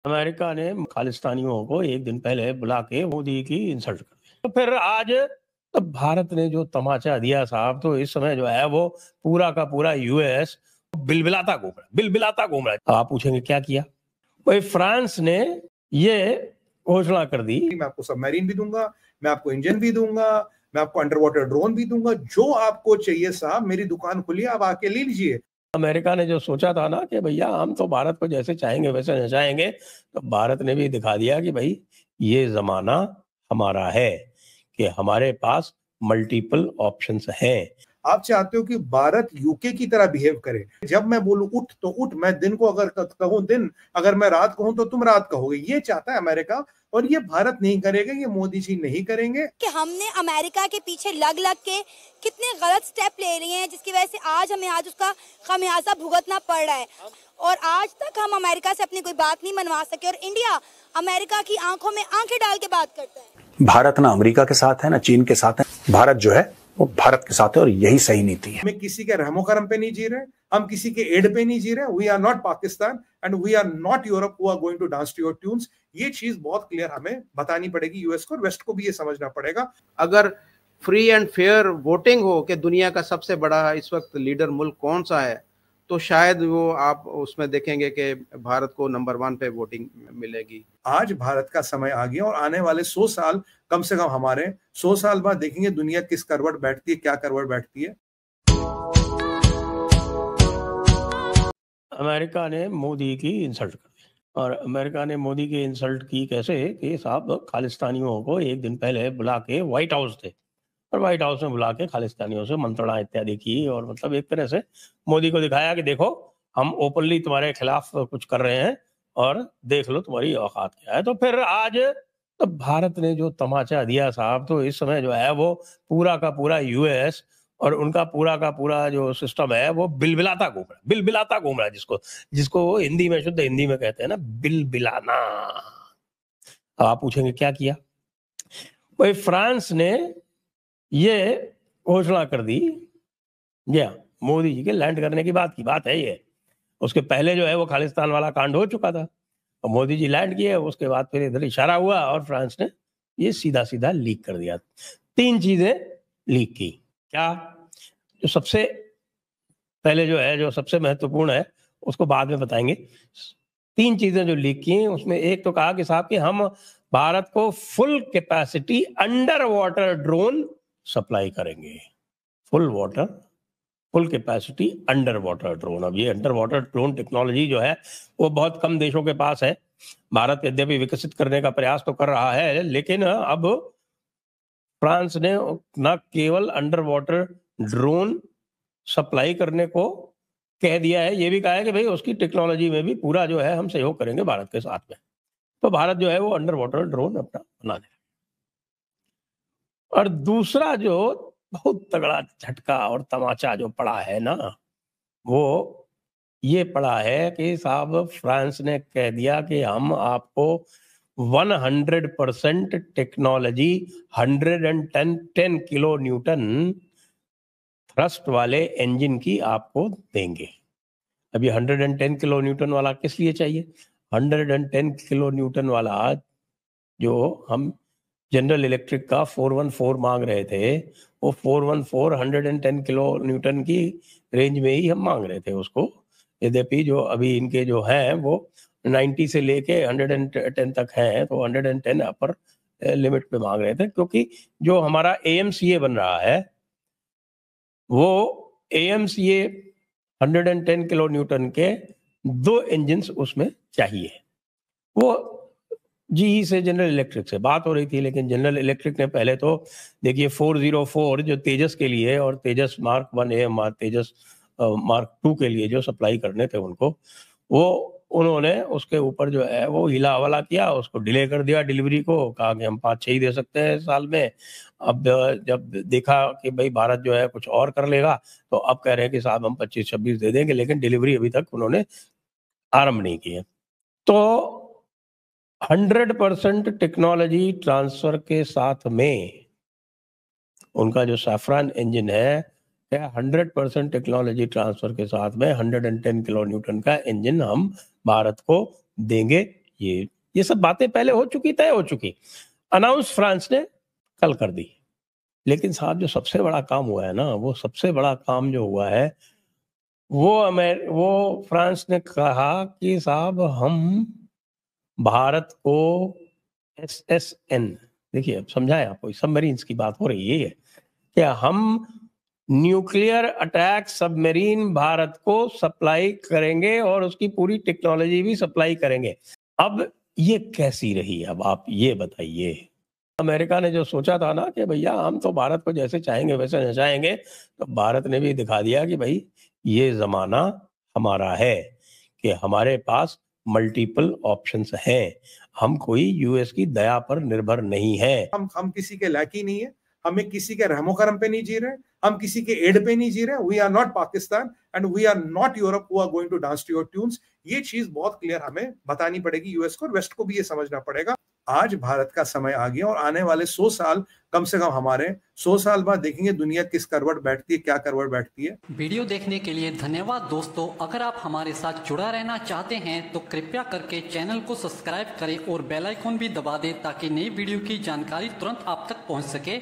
America ने खालिस्तानियों को एक दिन पहले बुला के मोदी की इंसल्ट कर दी। तो फिर आज तो भारत ने जो तमाचा दिया साहब, तो इस समय जो है वो पूरा का पूरा यूएस बिलबिलाता घूम रहा है। अब आप पूछेंगे क्या किया? भाई फ्रांस ने ये घोषणा कर दी, मैं आपको सबमरीन भी दूंगा, मैं आपको इंजन भी दूंगा, मैं आपको अंडर वाटर ड्रोन भी दूंगा, जो आपको चाहिए साहब मेरी दुकान खुली, आप आके ले लीजिए। अमेरिका ने जो सोचा था ना कि भैया हम तो भारत को जैसे चाहेंगे वैसे नचाएंगे, तो भारत ने भी दिखा दिया कि भाई ये जमाना हमारा है कि हमारे पास मल्टीपल ऑप्शंस हैं। आप चाहते हो कि भारत यूके की तरह बिहेव करे। जब मैं बोलूं उठ तो उठ, मैं दिन को अगर कहूं दिन, अगर मैं रात कहूं तो तुम रात कहोगे। ये चाहता है अमेरिका, और ये भारत नहीं करेगा, ये मोदी जी नहीं करेंगे। कि हमने अमेरिका के पीछे लग लग के कितने गलत स्टेप ले लिए हैं, जिसकी वजह से आज उसका खमियाजा भुगतना पड़ रहा है। और आज तक हम अमेरिका से अपनी कोई बात नहीं मनवा सके, और इंडिया अमेरिका की आंखों में आंखें डाल के बात करता है। भारत ना अमेरिका के साथ है ना चीन के साथ है, भारत जो है वो भारत के साथ है, और यही सही नीति है। हम किसी के रहमो करम पे नहीं जी रहे, हम किसी के एड पे नहीं जी रहे। We are not Pakistan and we are not Europe who are going to dance to your tunes. ये चीज बहुत क्लियर हमें बतानी पड़ेगी यूएस को, और वेस्ट को भी ये समझना पड़ेगा। अगर फ्री एंड फेयर वोटिंग हो कि दुनिया का सबसे बड़ा इस वक्त लीडर मुल्क कौन सा है, तो शायद वो आप उसमें देखेंगे कि भारत को नंबर 1 पे वोटिंग मिलेगी। आज भारत का समय आ गया, और आने वाले 100 साल, कम से कम हमारे 100 साल बाद देखेंगे दुनिया किस करवट बैठती है, क्या करवट बैठती है। अमेरिका ने मोदी की इंसल्ट कर दी, और अमेरिका ने मोदी की इंसल्ट की कैसे कि साहब खालिस्तानियों को एक दिन पहले बुला के व्हाइट हाउस थे, और व्हाइट हाउस में बुला के खालिस्तानियों से मंत्रणा इत्यादि की, और मतलब एक तरह से मोदी को दिखाया कि देखो हम ओपनली तुम्हारे खिलाफ कुछ कर रहे हैं और देख लो तुम्हारी औकात क्या है। तो फिर आज तो भारत ने जो तमाचा दिया साहब, तो इस समय जो है वो पूरा का पूरा यूएस और उनका पूरा का पूरा जो सिस्टम है वो बिलबिलाता घूम रहा है, जिसको वो हिंदी में, शुद्ध हिंदी में कहते हैं ना, बिलबिलाना। अब आप पूछेंगे क्या किया? भाई फ्रांस ने ये घोषणा कर दी, मोदी जी के लैंड करने की बात है ये। उसके पहले जो है वो खालिस्तान वाला कांड हो चुका था, और मोदी जी लैंड किए, उसके बाद फिर इधर इशारा हुआ और फ्रांस ने ये सीधा सीधा लीक कर दिया। 3 चीजें लीक की। क्या? जो सबसे पहले जो है, जो सबसे महत्वपूर्ण है, उसको बाद में बताएंगे। 3 चीजें जो लीक की, उसमें एक तो कहा कि साहब कि हम भारत को full capacity under water drone supply करेंगे। Full capacity under water drone. अब ये अंडर वाटर ड्रोन टेक्नोलॉजी जो है वो बहुत कम देशों के पास है। भारत यद्यपि विकसित करने का प्रयास तो कर रहा है, लेकिन अब फ्रांस ने न केवल अंडर वाटर ड्रोन सप्लाई करने को कह दिया है, ये भी कहा है कि भाई उसकी टेक्नोलॉजी में भी पूरा जो है हम सहयोग करेंगे भारत के साथ में। तो भारत जो है वो अंडर वाटर ड्रोन अपना बना दे। और दूसरा जो बहुत तगड़ा झटका और तमाचा जो पड़ा है ना, वो ये पड़ा है कि साहब फ्रांस ने कह दिया कि हम आपको 100% टेक्नोलॉजी 110 किलो न्यूटन थ्रस्ट वाले इंजन की आपको देंगे। अब ये 110 किलो न्यूटन वाला किस लिए चाहिए? 110 किलो न्यूटन वाला जो हम जनरल इलेक्ट्रिक का 414 मांग रहे थे, वो 414 110 किलो न्यूटन की रेंज में ही हम मांग रहे थे उसको। यद्यपि जो अभी इनके जो हैं वो 90 से लेके 110 तक हैं, तो 110 अपर लिमिट पे मांग रहे थे, क्योंकि जो हमारा AMCA बन रहा है वो AMCA 110 किलो न्यूटन के 2 इंजन उसमें चाहिए। वो GE से, जनरल इलेक्ट्रिक से बात हो रही थी, लेकिन जनरल इलेक्ट्रिक ने पहले तो देखिए 404 जो तेजस के लिए और तेजस मार्क 1A तेजस मार्क 2 के लिए जो सप्लाई करने थे उनको, वो उन्होंने उसके ऊपर जो है वो हिला हवाला किया, उसको डिले कर दिया डिलीवरी को, कहा कि हम 5-6 ही दे सकते हैं साल में। अब जब देखा कि भाई भारत जो है कुछ और कर लेगा, तो अब कह रहे हैं कि साहब हम 25-26 दे देंगे, लेकिन डिलीवरी अभी तक उन्होंने आरंभ नहीं की है। तो 100% टेक्नोलॉजी ट्रांसफर के साथ में उनका जो सैफरान इंजन है, 100% टेक्नोलॉजी ट्रांसफर के साथ में 110 किलो न्यूटन का इंजन हम भारत को देंगे। ये सब बातें पहले हो चुकी, तय हो चुकी, अनाउंस फ्रांस ने कल कर दी। लेकिन साहब जो सबसे बड़ा काम हुआ है ना, वो सबसे बड़ा काम जो हुआ है वो फ्रांस ने कहा कि साहब हम भारत को SSN, देखिए अब समझाएं आपको, सबमरीन्स की बात हो रही है कि हम न्यूक्लियर अटैक सबमरीन भारत को सप्लाई करेंगे और उसकी पूरी टेक्नोलॉजी भी सप्लाई करेंगे। अब ये कैसी रही, अब आप ये बताइए। अमेरिका ने जो सोचा था ना कि भैया हम तो भारत को जैसे चाहेंगे वैसे नचाएंगे, तो भारत ने भी दिखा दिया कि भाई ये जमाना हमारा है कि हमारे पास मल्टीपल ऑप्शंस हैं, हम कोई यूएस की दया पर निर्भर नहीं है। हम किसी के लायकी नहीं है, हमें किसी के रहमो करम पे नहीं जी रहे, हम किसी के एड पे नहीं जी रहे। We are not Pakistan and we are not Europe who are going to dance to your tunes. ये चीज बहुत क्लियर हमें बतानी पड़ेगी यूएस को, और वेस्ट को भी ये समझना पड़ेगा। आज भारत का समय आ गया और आने वाले 100 साल कम से कम हमारे 100 साल बाद देखेंगे दुनिया किस करवट बैठती है, क्या करवट बैठती है। वीडियो देखने के लिए धन्यवाद दोस्तों। अगर आप हमारे साथ जुड़ा रहना चाहते हैं तो कृपया करके चैनल को सब्सक्राइब करें और बेल आइकन भी दबा दें ताकि नई वीडियो की जानकारी तुरंत आप तक पहुंच सके।